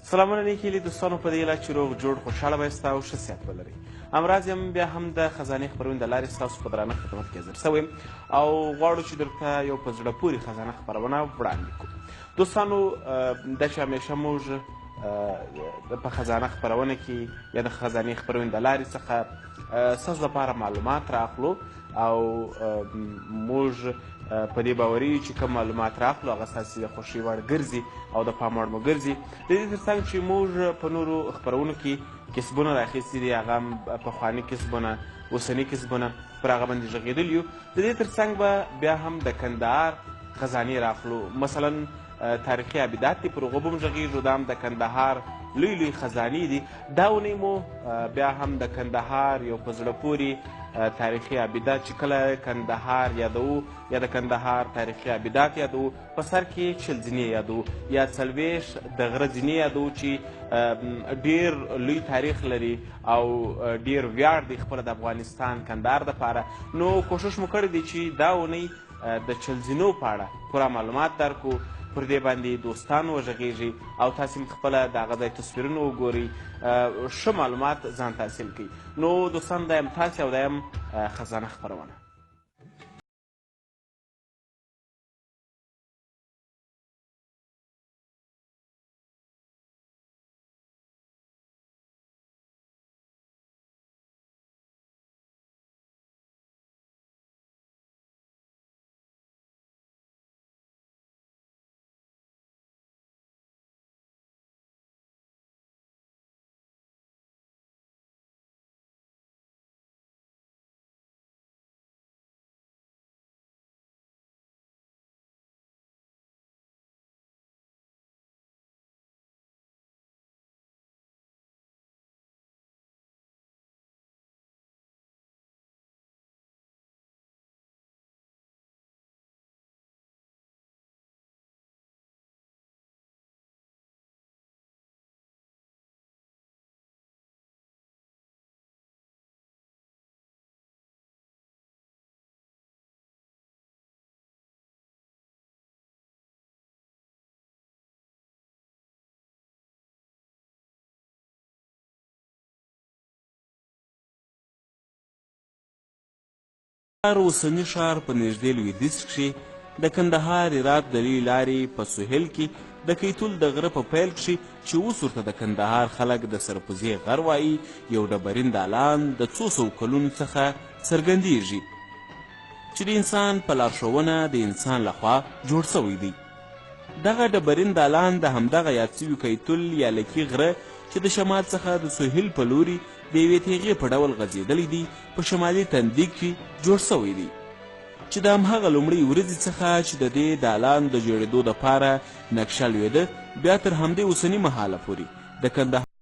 سلامونه نیکې هیلې دوستانو په دې هیله چې روغ جوړ خوشحاله به یاست او ښه صحت ولرئ. همراز یم بیا هم د خزانې خپرونې د لارې ستاسو په درانه خدمت کې حاضر شوی او غواړو چې درته یو په زړه پورې خزانه خپرونه وړاندې کړو. دوستانو دا چې همیشه موږ په خزانه خپرونه کې یا د خزانې خپرونې د لارې څخه ستاسو لپاره معلومات رااخلو او موږ په دې باوري یو چې کوم معلومات رااخلو هغه ستاسې د خوښۍ وړ ګرځي او د پام وړ مو ګرځي. د دې تر څنګ چې موږ په نورو خپرونو کې کسبونه رااخیستي دي، هغه هم پخواني کسبونه، اوسني کسبونه، پر هغه باندې غږېدلي یو. د دې تر څنګ به بیا هم د کندهار خزانې رااخلو، مثلا تاریخي عبیدات دي، پر هغو به هم غږېږو، دا هم د کندهار لوی لوی خزانې دي. دا اونۍ مو بیا هم د کندهار یو په زړه پورې تاریخي عبیدات چې کله کندهار یادوو یا د کندهار تاریخي عبیدات یادوو، په سر کې چل ځینې یادوو یا 40 د غره ځینې یادوو چې ډېر لوی تاریخ لري او ډېر ویاړ دی خپله د افغانستان کندهار دپاره. نو کوښښ مو کړی دی چې دا اونۍ د چل ځینو په اړه پوره معلومات درکړو، پر دې باندې دوستان وغږېږي او تاسې هم خپله د هغه ځای تصویرونه وګورئ، ښه معلومات ځان ته حاصل کړئ. نو دوستان دا یم تاسې او دا یم خزانه خپرونه. اوسني ښار په نږدې لویدیځ کښې د کندهار هرات د لویې لارې په سهیل کې د کیتول د غره په پیل کښې چې اوس ورته د کندهار خلک د سرپوزې غر وایي، یو ډبرین دالان د څو سوو کلونو څخه څرګندیږي چې د انسان په لارښوونه د انسان لخوا جوړ سوی دی. دغه ډبرین دالان د همدغه یاد سوي کیتول یا لکي غره چې د شمال څخه د سهیل په لوري د یوې تیغې په ډول غځېدلی دی په شمالي تندي کې جوړ سوی دی، چې د همهغه لومړۍ ورځې څخه چې د دې دالان د جوړېدو دپاره نقشه لوېده، بیا تر همدې اوسني مهاله پورې د کندهار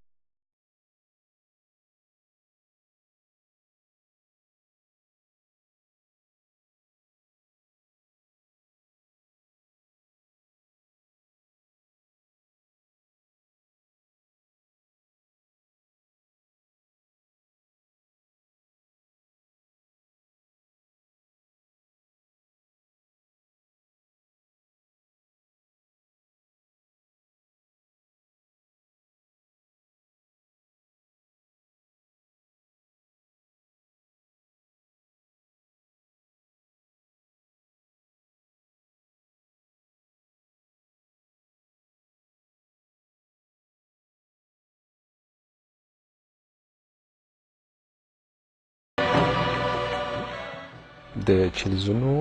د چلزونو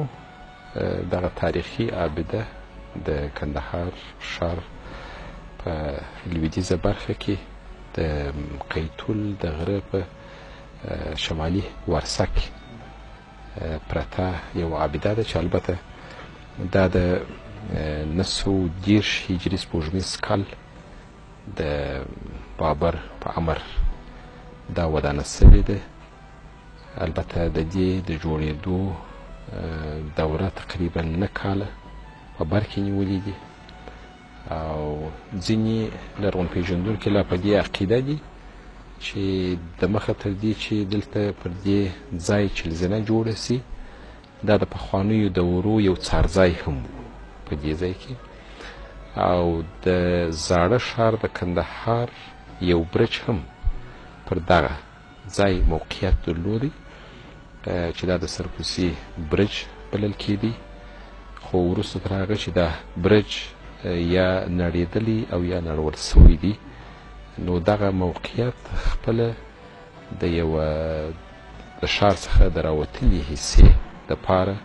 دغه تاریخي عابده د کندهار ښار په لویدیځه برخه کې د قیتول د غره په شمالي ورسه کې پرته یو عابده ده چې البته دا د 910 هجري سپوږمیز کال د بابر په امر دا ودانه سوې ده. البته د دې د جوړېدو دوره تقریبا 9 کاله په بر کې نیولي دي او ځینې لرغونپېژندونکي لا په دې عقیده دي چې د مخه تر دې چې دلته پر دې ځای چلزنه جوړه سي، دا د پخوانیو دورو یو څارځای هم په دې ځای کې او د زاړه ښار د کندهار یو برج هم پر دغه ځای موقعیت درلودی چې دا د سرپوسي برج بلل کېدی، خو وروسته تر هغه چې دا برج یا نړېدلی او یا نړول سوی دی، نو دغه موقعیت خپله د یوه د ښار څخه د راوتلي حصې دپاره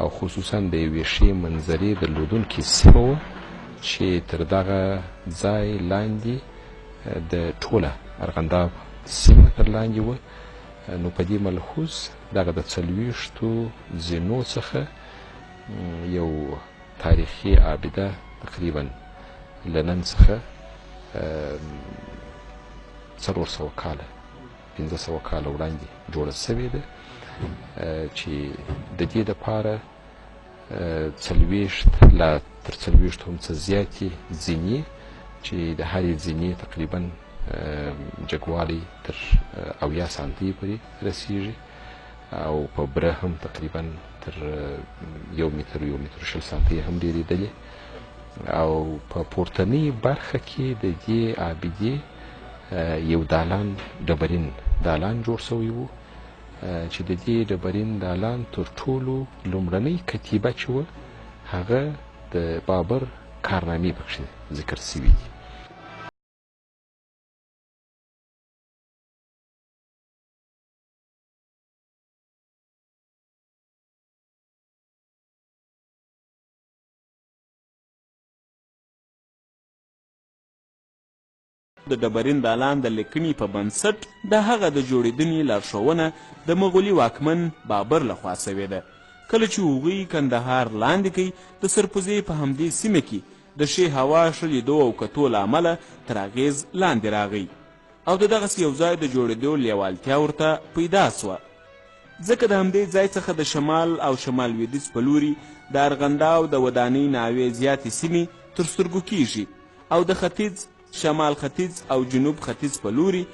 او خصوصا د یوې ښې منظرې درلودونکې سیمه وه چې تر دغه ځای لاندې د ټوله ارغنداب سیمه تر لاندې وه. نو په دې ملحوظ دغه د 40 زینو څخه یو تاریخي عابده تقریبا له نن څخه 400 کاله 1500 کاله وړاندې جوړه سوې ده، چې د دې دپاره 40 لا تر 40 هم څه زیاتې زینې چې د هرې زینې تقریبا جګوالی تر 70 سانتي پورې رسیږي او په بره هم تقریبا تر 1 متر 1 متر 20 سانتي هم ډېرېدلې. او په پورتنۍ برخه کې د دې عابدې یو دالان ډبرین دالان جوړ سوی و چې د دې ډبرین دالان تر ټولو لومړنۍ کتیبه چې وه هغه د بابر کارنامې پکښې ذکر سوي دي. د ډبرین دالان د لیکنې په بنسټ د هغه د جوړېدنې لارښوونه د مغولي واکمن بابر لخوا سوې ده. کله چې هغوی کندهار لاندې کوي، د سرپوزې په همدې سیمه کې د ښې هوا ښه لیدو او کتو له امله تر اغېز لاندې راغی او د دغسې یو ځای د جوړېدو لیوالتیا ورته پیدا سوه، ځکه د همدې ځای څخه د شمال او شمال لویدیځ په لوري د ارغنداو د ودانۍ ناوې زیاتې سیمې تر سترګو کیږي او د ختیځ، شمال ختیځ او جنوب ختیځ په لوري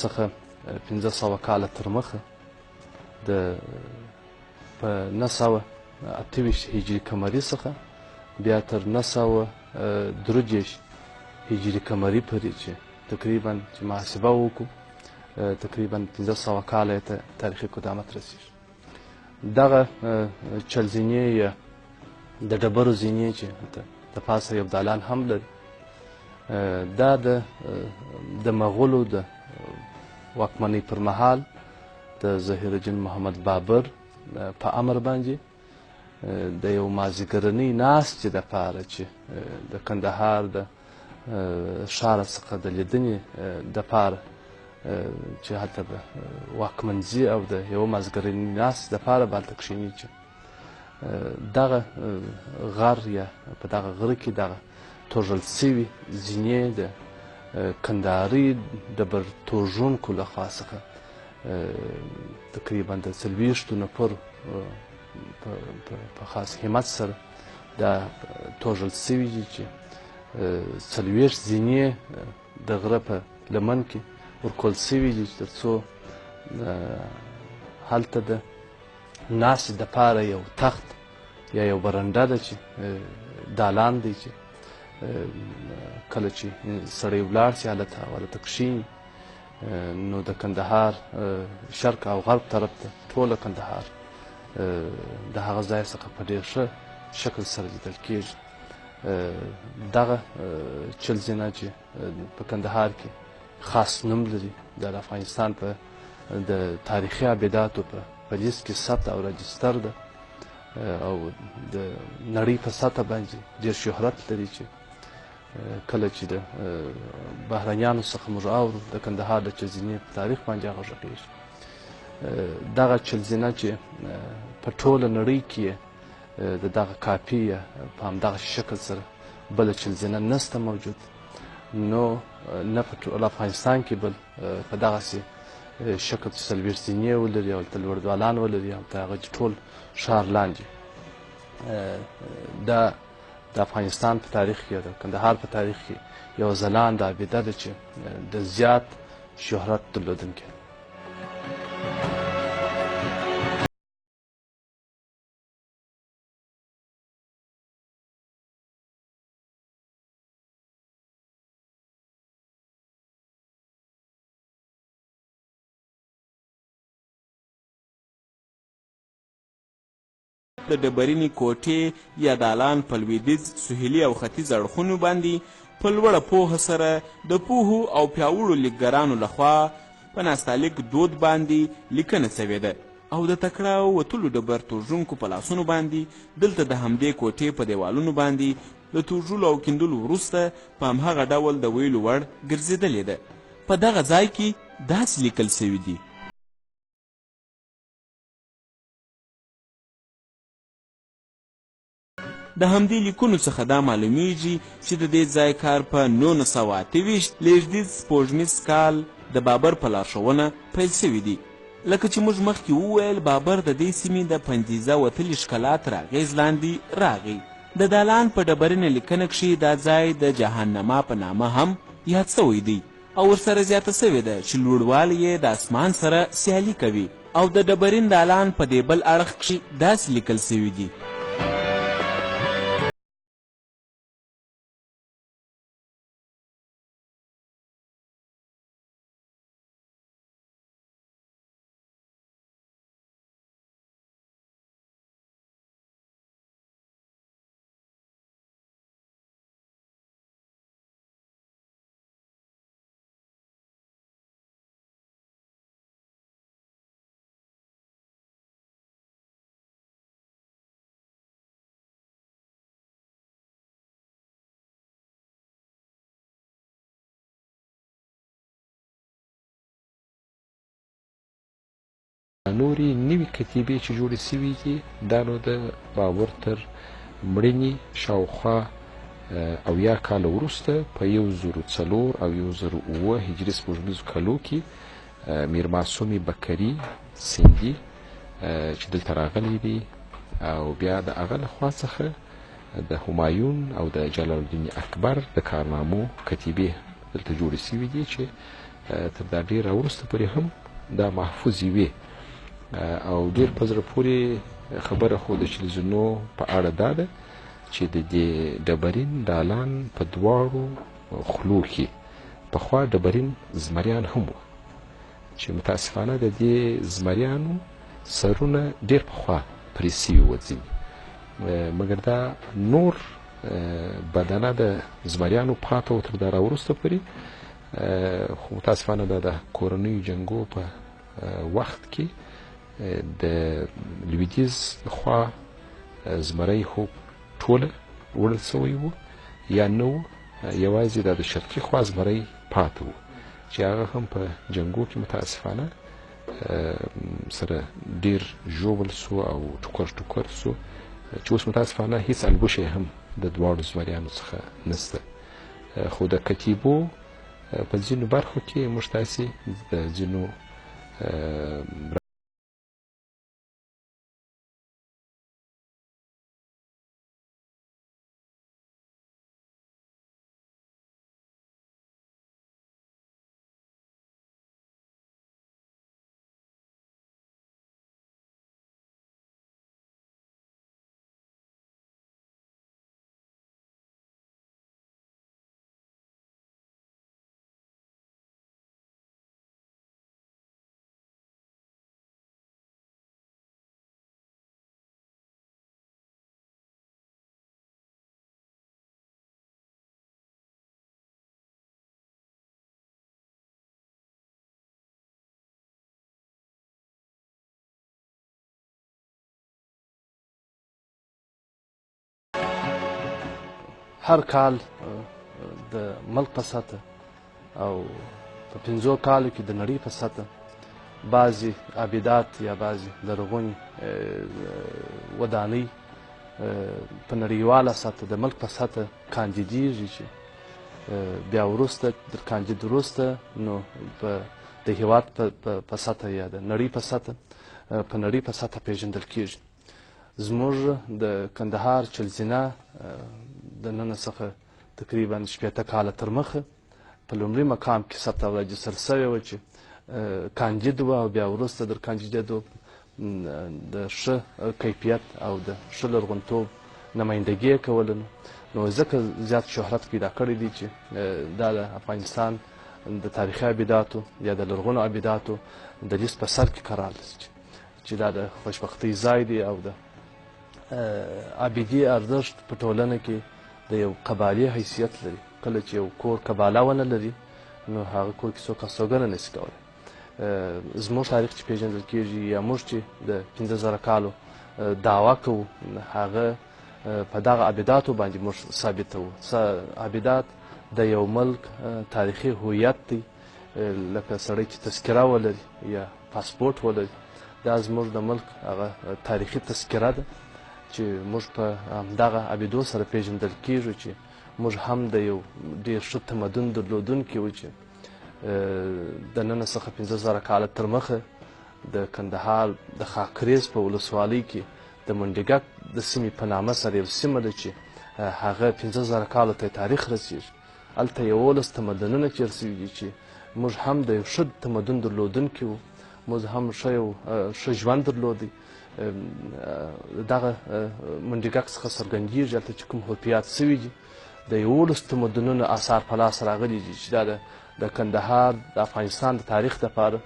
څخه 1500 کاله تر مخه د په 928 هجري قمري څخه بیا تر 933 هجري قمري پورې چې تقریبا چې محاسبه وکړو تقریبا 1500 کاله ته تاریخي قدامت رسیږي. دغه چلزینې یا د ډبرو زینې چې د پاسه یو دالان هم لري، دا د مغولو د واکمنۍ پر مهال د ظهیرالدین محمد بابر په امر باندې د یو مازیګرنۍ ناستې دپاره چې د کندهار د ښاره څخه د لیدنې دپاره چې هلته به واکمنځي او د یوه مازیګرنۍ ناستې دپاره به هلته کښېني چې دغه غر یا په دغه غره کې دغه توږل سوي زینې د کندهاري ډبرتوژونکو لخوا څخه تقریبا د 40 نفرو په خاص همت سره دا توږل سوي دي چې 40 زینې د غره په لمن کې ورکول سوي دي تر څو هلته د ناستې دپاره یو تخت یا یو برنډه ده چې دالان دی چې کله چې سړی ولاړ سي هلته کښېني نو د کندهار شرق او غرب طرف ته ټوله کندهار د هغه ځای څخه په ډېر ښه شکل سره لیدل کېږي. دغه چلزینه چې په کندهار کې خاص نوم لري، د افغانستان په د تاریخي ابداتو په لیست کې ثبت او رجستر ده او د نړۍ په سطحه باندې ډېر شهرت لري چې کله چې د بهرنیانو څخه موږ اورو د کندهار د چلزینې په تاریخ باندې هغه غږېږي. دغه چلزینه چې په ټوله نړۍ کې د دغه کاپي یا په همدغه شکل سره بله چلزینه نسته موجود، نو نه په ټول افغانستان کې بل په دغسې شکل چې څلوېښت زینې ولري او هلته لوړ دالان ولري او د هغه ټول ښار لاندې. دا د افغانستان په تاریخ کې د کندهار په تاریخ کې یو ځلانده ابده ده چې د زیات شهرت درلودونکې ده. د ډبرینې کوټې یا دالان په لویدیځ، سهیلي او ختیځ اړخونو باندې په لوړه پوهه سره د پوهو او پیاوړو لیکګرانو لخوا په نستعلیق دود باندې لیکنه سوې ده او د تکړه وتلو ډبر توژونکو په لاسونو باندې دلته د همدې کوټې په دیوالونو باندې د توژولو او کیندلو وروسته په همهغه ډول د ویلو وړ ګرځېدلې ده. په دغه ځای کې داسې لیکل سوي دي: د همدې لیکونو څخه دا معلومیږي چې د دې ځای کار په 1928 لږدیځ سپوږمیز کال د بابر په لارښوونه پیل سوي دي. لکه چې موږ مخکې وویل، بابر د دې سیمې د پنځیزه وتلي ښکلا تر اغېز لاندې راغی. د دالان په ډبرینه لیکنه کښې دا ځای د جهنما په نامه هم یاد سوی دی او ورسره زیاته سوې ده چې لوړوالی یې د اسمان سره سیالي کوي او د ډبرین دالان په دې بل اړخ کښې داسې لیکل سوي دي: نورې نوي کتیبې چې جوړې سوي دي دا نو د بابر تر مړینې شاوخوا 80 کاله وروسته په 1004 او 1007 هجري سپوږمیزو کلو کې میر معصوم بکري سندي چې دلته راغلی دی او بیا د هغه لخوا څخه د همایون او د جلال الدین اکبر د کارنامو کتیبې دلته جوړې سوي دي چې تر دا ډېره وروسته پورې هم دا محفوظې وي. او ډېر په زړه پورې خبره خو د چلزینو په اړه دا ده چې د دې ډبرین دالان په دواړو خلو کې پخوا ډبرین زمریان هم وو چې متاسفانه د دې زمریانو سرونه ډېر پخوا پرې سوي وو ځینې، مګر دا نور بدنه د زمریانو پاته و تر دا راوروسته پورې، خو متاسفانه دا د کورنیو جنګو په وخت کې د لویدیځ خوا زمری خو ټوله وړل سوی وو یا نه وو، یوازې دا د شرقي خوا زمری پاته وو چې هغه هم په جنګو کې متاسفانه سره ډېر ژوبل سو او ټوکر ټوکر سو چې اوس متاسفانه هیڅ البوشی هم د دواړو زمریانو څخه نسته. خو د کتیبو په ځینو برخو کې موږ تاسې د ځینو هر کال د ملک په سطح او په 5 کالو کې د نړۍ په سطح بعضې عابدات یا بعضې لرغونې ودانۍ په نړیواله سطح د ملک په سطح کاندیدېږي چې بیا وروسته تر کاندید وروسته نو د هېواد په سطح یا د نړۍ په سطح په نړۍ په سطح پیژندل کېږي. زموږ د کندهار چلزینه د نن څخه تقریبا 80 کاله تر مخه په لومړي مقام کې ثبت او راجستر سوې وه چې کاندید وه او بیا وروسته در کاندیدېدو د ښه کیفیت او د ښه لرغونتوب نمایندګي یې کوله نو ځکه زیات شهرت پیدا کړی دی چې دا د افغانستان د تاریخي عبیداتو یا د لرغونو عبیداتو د لیست په سر کې قرار لري چې دا د خوشبختۍ ځای دی او د عبیدي ارزښت په ټولنه کې د یو قبالي حیثیت لري. کله چې یو کور قباله ونه لري نو هغه کور کې څوک استوګنه نشي کولی. زموږ تاریخ چې پیژندل کېږي یا موږ چې د 15,000 کالو دعوا کوو هغه په دغه عبیداتو باندې موږ ثابتوو. عبیدات د یو ملک تاریخي هویت دی، لکه سړی چې تذکره ولري یا پاسپورټ ولري، دا زموږ د ملک هغه تاریخي تذکره ده چې موږ په همدغه عبیدو سره پیژندل کېږو چې موږ هم د یو ډېر ښه تمدن درلودونکي وو چې د نن څخه 15,000 کاله تر مخه د کندهار د خاکریز په ولسوالۍ کې د منډیګک د سیمې په نامه سره یو سیمه ده چې هغه 15,000 کالو ته تاریخ رسېږي. هلته 11 تمدنونه تېر سوي دي چې موږ هم د یو ښه تمدن درلودونکي وو، موږ هم ښه ژوند درلودی. دغه منډیګک څخه څرګندېږي هلته چې کوم هوپیات سوي دي د 11 تمدنونو اثار په لاس راغلي دي چې دا د کندهار د افغانستان د تاریخ دپاره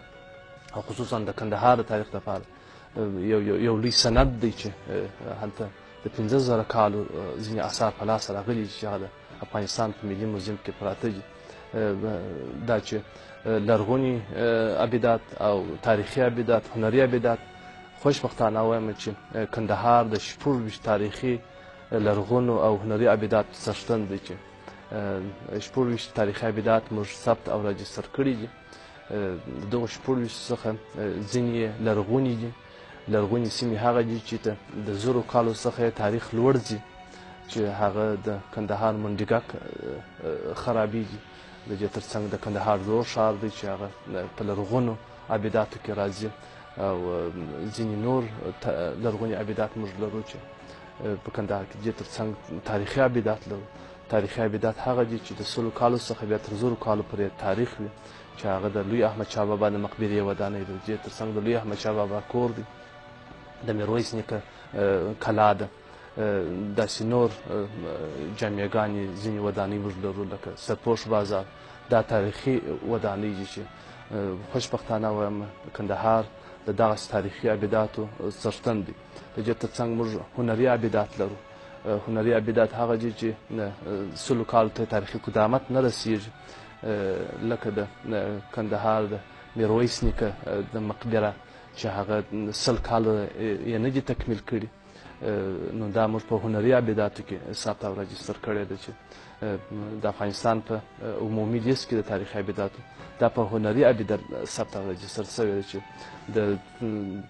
او خصوصا د کندهار د تاریخ دپاره یو لوی سند دی چې هلته د 15,000 کالو ځینې اثار په لاس راغلي چې هغه د افغانستان په ملي موزیم کې پراته دي. دا چې لرغوني عبیدات او تاریخي عبیدات، هنري عبیدات، خوشبختانه وایم چې کندهار د 24 تاریخي لرغونو او هنري عبیدات څښتن دی چې 24 تاریخي عبیدات موږ ثبت او راجستر کړي دي. دغه 24 څخه ځینې لرغوني دي. لرغوني سیمې هغه دي چې د 1000 کالو څخه تاریخ لوړ ځي چې هغه د کندهار منډیګک خرابېږي. د دې تر څنګ د کندهار زوړ ښار دی چې هغه په لرغونو عبیداتو کې راځي او ځینې نور لرغوني عبیدات موږ لرو چې په کندهار کې د دې تر څنګ تاریخي عبیدات لرو. تاریخي عبیدات هغه دي چې د 100 کالو څخه بیا تر 1000 کالو پورې تاریخ وي چې هغه د لوی احمدشاه بابا د مقبرې ودانۍ ده. د دې تر څنګ د لوی احمدشاه بابا کور دی، د میرویس نیکه کلا ده، داسې نور جامعګانې ځینې ودانۍ موږ لرو لکه سرپوش بازار. دا تاریخي ودانۍ دي چې خوشبختانه وایم کندهار د دغسې تاریخي عبیداتو څښتن دی. د دې تر څنګ موږ هنري عبیدات لرو. هنري عبیدات هغه دي چې 100 کالو ته تاریخي قدامت نه رسېږي، لکه د کندهار د میرویس نیکه د مقبره چې هغه 100 کاله یې نه دي تکمیل کړي. نو دا موږ په هنري عبیداتو کې ثبت او راجستر کړی ده چې د افغانستان په عمومي لیست کې د تاریخي عبیداتو دا په هنري عبیدات ثبت او راجستر شوی ده چې د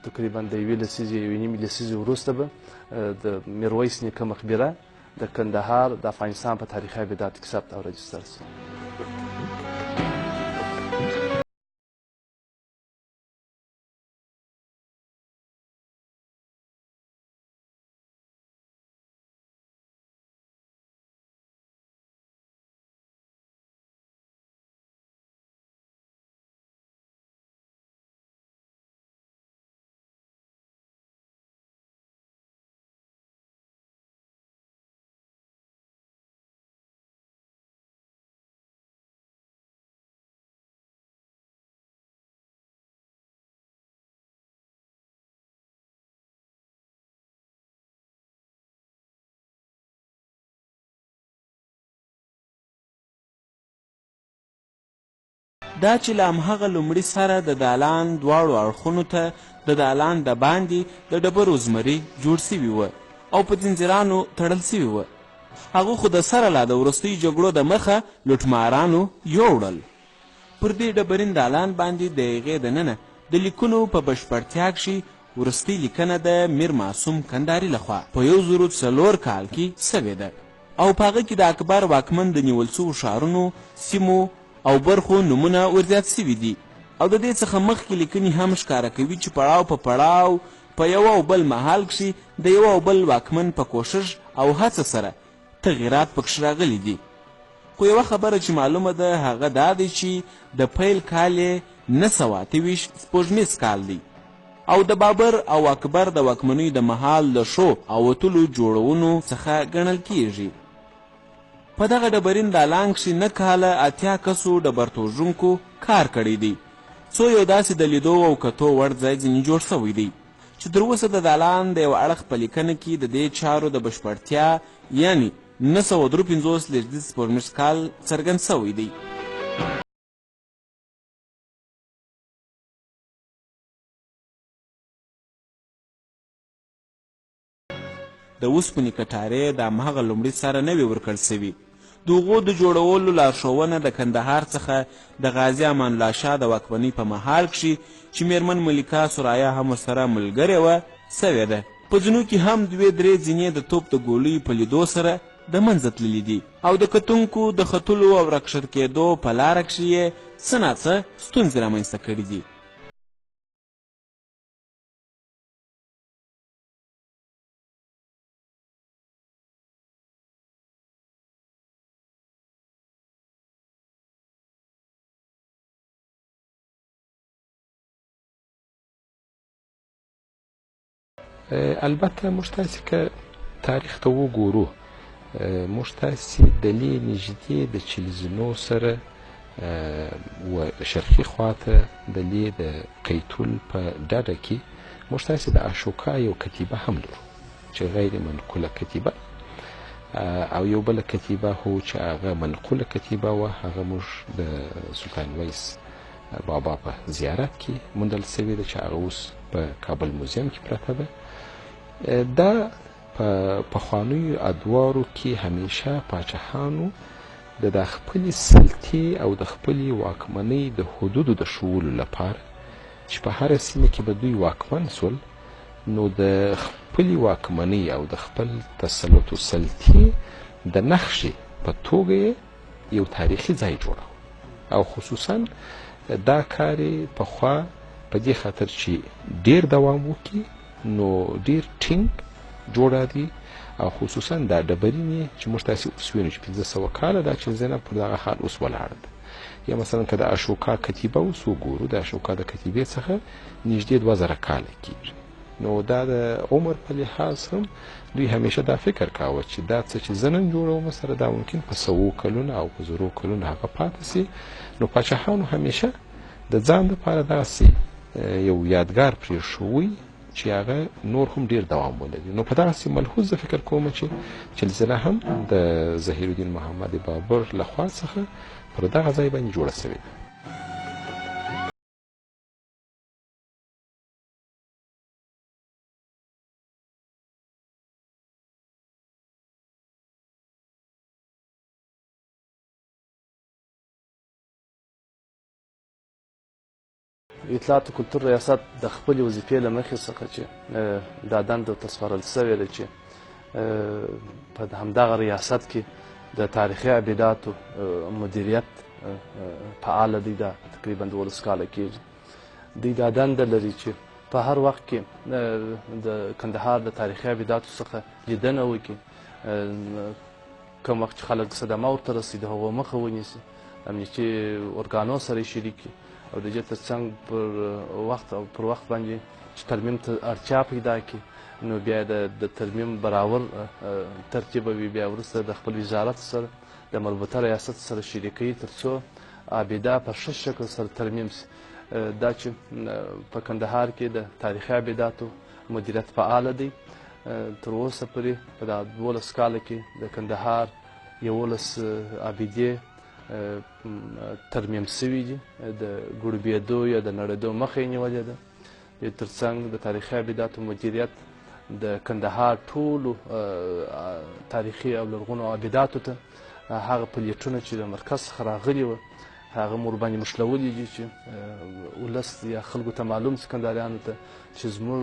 تقریبا د 1 لسیزې 1.5 لسیزې وروسته به د میرویس نیکه مقبره د کندهار د افغانستان په تاریخي عبیداتو کې ثبت او راجستر شي. دا چې له همهغه لومړي سره د دالان دواړو اړخونو ته د دالان د باندې د ډبرو زمري جوړ سوي وه او په ځنځیرانو تړل سوي وه. هغه خو د سره لا د وروستیو جګړو د مخه لوټمارانو یوړل. پر دې ډبرین دالان باندې د هغې دننه د لیکونو په بشپړتیا کښې وروستۍ لیکنه د میر معصوم کندهاري لخوا په 1004 کال کې سوې ده او په هغه کې د اکبر واکمن د نیول سوو ښارونو، سیمو او برخو نومونه ورزیات سوي دي او د دې څخه مخکې لیکنې هم ښکاره کوي چې پړاو په پړاو په یو او بل مهال کښې د یو او بل واکمن په کوښښ او هڅه سره تغییرات پکښې راغلي دي. خو یوه خبره چې معلومه ده هغه دا دی چې د پیل کال یې 928 سپوږمیز کال دی او د بابر او اکبر د واکمنۍ د مهال د ښو او وتلو جوړونو څخه ګڼل کیږي. په دغه ډبرین دالان کښې 9 کاله 80 کسو ډبرتوژونکو کار کړی دی څو یو داسې د لیدو او کتو وړ ځای ځینې جوړ سوی دی چې تر اوسه د دالان د یو اړخ په لیکنه کې د دې چارو د بشپړتیا یعنی 953 لسیز سپوږمیز کال څرګند سوی دی. د اوسپنې کټارې د همهغه لومړي سره نه وې ورکړل سوي. د هغو د جوړولو لارښوونه د کندهار څخه د غازي امان الله شاه د واکمنۍ په مهال کښې چې میرمن ملیکه سرایه هم ورسره ملګرې وه سوې ده. په ځینو کې هم 2-3 ځینې د توپ د ګولیو په لیدو سره د منځه تللي دي او د کتونکو د ختلو او راکښر کېدو په لاره کښې یې څه ناڅه ستونزې رامنځته کړي دي. البته موږ تاسې که تاریخ ته وګورو موږ تاسې د لې نږدې د چلزینو سره و شرقي خواته د لې د قیتول په ډډه کې موږ تاسې د اشوکا یو کتیبه هم لرو چې غیر منقوله کتیبه او یو بله کتیبه هو چې هغه منقوله کتیبه وه هغه موږ د سلطان ویس بابا په زیارت کې موندل سوې ده چې هغه اوس په کابل موزیم کې پرته ده. دا په پخوانیو ادوارو کې همیشه پاچاهانو د خپلې سلطې او د خپلې واکمنۍ د حدودو د ښوولو لپاره چې په هره سیمه کې به دوی واکمن سول نو د خپلې واکمنۍ او د خپل تسلط و سلطې د نښې په توګه یو تاریخي ځای جوړو او خصوصا دا کار پخوا په دې خاطر چې ډیر دوام وکړي نو ډیر ټینګ جوړه دي او خصوصا دا ډبرینې چې موږ تاسې اوس وینو چې 1500 کاله دا چې زینب پر دغه حال اوس ولاړه ده. یا مثلا که د اشوکا کتیبه اوس وګورو د اشوکا د کتیبې څخه نږدې 2000 کاله کېږي نو دا د عمر په لحاظ هم دوی همیشه دا فکر کاوه چې دا څه چې زه نن جوړوم سره دا ممکن په 100 کلونه او په 0 کلونه هغه پاتې سي. نو پاچاهانو همیشه د ځان لپاره داسې یو یادګار پرېښوی چې هغه نور هم ډیر دوام ولري. نو په دغسې ملحوظ زه فکر کوم چې چلزله هم د ظهیرالدین محمد بابر لخوا څخه پر دغه ځای باندې جوړه سوې ده. اطلاعات و کلتور ریاست د خپلې وظیفې له مخې څخه چې دا دنده ورته سپارل سوې ده چې په همدغه ریاست کې د تاریخي ابداتو مدیریت فعاله دی. دا تقریبا 12 کاله کېږي. دوی دا دنده لري چې په هر وخت کې د کندهار د تاریخي ابداتو څخه لیدنه وکړي. کوم وخت چې خلک صدمه ورته رسي د هغو مخه ونیسي، امنیتي ارګانو سره یې شریک کړي او د دې ترڅنګ پر وخت باندې چې ترمیم ته اړتیا پیدا کړي نو بیا د ترمیم برابر ترتیب وي. بیا وروسته د خپل وزارت سره د مربوطه ریاست سره شریکوي تر څو ابدا په ښه شکل سره ترمیم شي. دا چې په کندهار کې د تاریخي ابداتو مدیریت فعاله دی. تر اوسه پورې په دغه 12 کاله کې د کندهار 11 ابدې ترمیم سوي دي. د ګړبېدو یا د نړېدو مخه یې نیولې ده. د ترڅنګ د تاریخي ابداتو مدیریت د کندهار ټولو تاریخي او لرغونو آبداتو ته هغه پلیټونه چې د مرکز څخه راغلي وه هغه مو ورباندې مشلولي دي چې ولس یا خلکو ته معلوم سکندریانو ته چې زموږ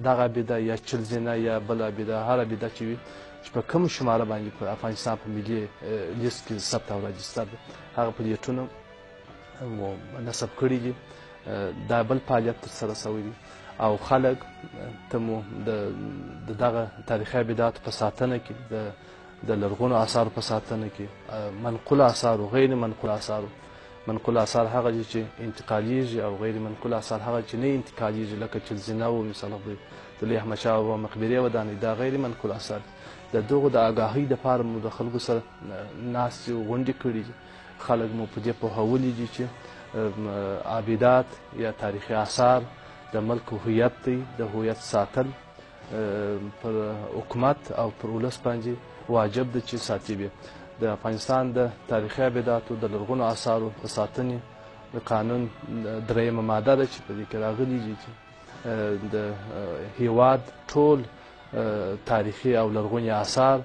دغه آبده یا چلزینه یا بل آبده هر آبده چې وي چې په کوم شماره باندې په افغانستان په ملي لیست کې ثبت او راجستر ده هغه پلیټونه مو نصب کړي دي دا بل فعالیت ترسره سوی دي او خلک ته مو د دغه تاریخي آبداتو په ساتنه کې د لرغونو آثارو په ساتنه کې منقول آثار او غیر منقول آثار منقول آثار هغه دي چې انتقالیږي او غیر منقول آثار هغه چې نه انتقالیږي لکه چلزینه او مثلا د لوی احمدشاه او مقبرې ودانۍ دا غیر منقول آثار د دغو د آګاهۍ دپاره مو د خلکو سره ناستې او غونډې کړي دي خلک مو په دې پوهولي دي چې آبدات یا تاریخي آثار د ملک هویت دی د هویت ساتل پر حکومت او پر ولس باندې واجب ده چې ساتي وي د افغانستان د تاریخي آبداتو د لرغونو آثارو په ساتنې د قانون درېیمه ماده ده چې په دې کې راغلي دي چې د هیواد ټول تاریخي او لرغوني آثار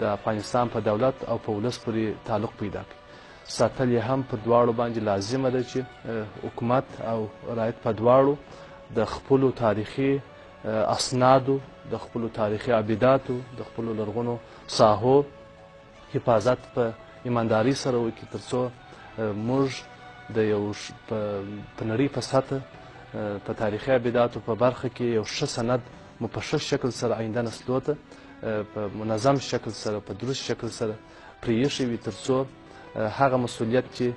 د افغانستان په دولت او په ولس پورې تعلق پیدا کړي ساتل یې هم په دواړو باندې لازمه ده چې حکومت او رعیت په دواړو د خپلو تاریخي اسنادو د خپلو تاریخي آبداتو د خپلو لرغونو ساحو حفاظت په ایمانداري سره وکړي تر څو موږ د یو په نړۍ په سطح په تاریخي آبداتو په برخه کې یو ښه سند مو په ښه شکل سره آینده نسلو ته په منظم شکل سره په درست شکل سره پرېښی وي تر څو هغه مسؤلیت چې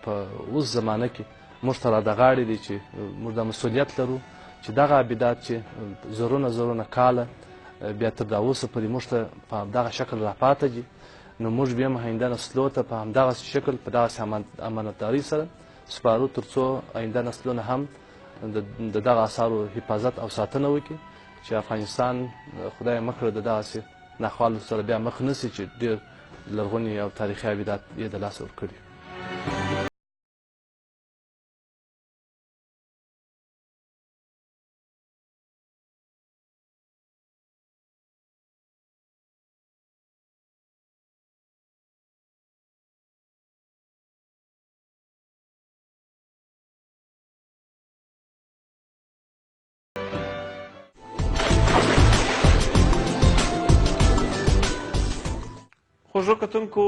په اوس زمانه کې موږ ته را د غاړې دی چې موږ دا مسؤلیت لرو چې دغه آبدات چې زرونه کاله بیا تر دا اوسه پورې موږ ته په همدغه شکل راپاته دي نو موږ بیا هم آینده نسلو ته په همدغسې شکل په دغسې امانتدارۍ سره سپارو تر څو آینده نسلونه هم د دغه آثارو حفاظت او ساتنه وکړي چې افغانستان خدای مه کړه د دغسې ناخوالو سره بیا مخ نه سي چې ډېر لرغوني او تاریخي آبدات یې د لاسه ورکړي. خوږو کتونکو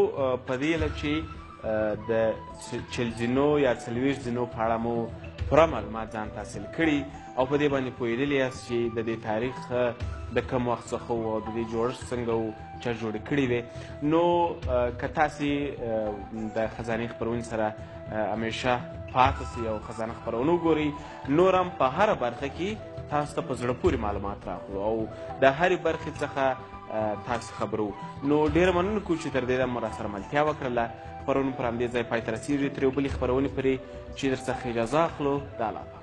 په دې هیله چې د چلزینو یا 40 زینو په اړه مو پوره معلومات ځان ته حاصل کړي او په دې باندې پوهېدلي یاست چې د دې تاریخ د کم وخت څخه و او د دې جوړښت څنګه و چا جوړې کړي وې نو که تاسې د خزانې خپرونې سره همیشه پاتې سئ او خزانه خپرونه وګورئ نور هم په هره برخه کې تاسو ته په زړه پورې معلومات راخلو او د هرې برخې څخه تاسو خبرو نو ډېره مننه کوو چې تر دې دمه راسره ملتیا وکړله خپرونه پر همدې ځای پای ته رسېږي تر یو بلې خپرونې پورې چې در څخه اجازه اخلو د الله پاک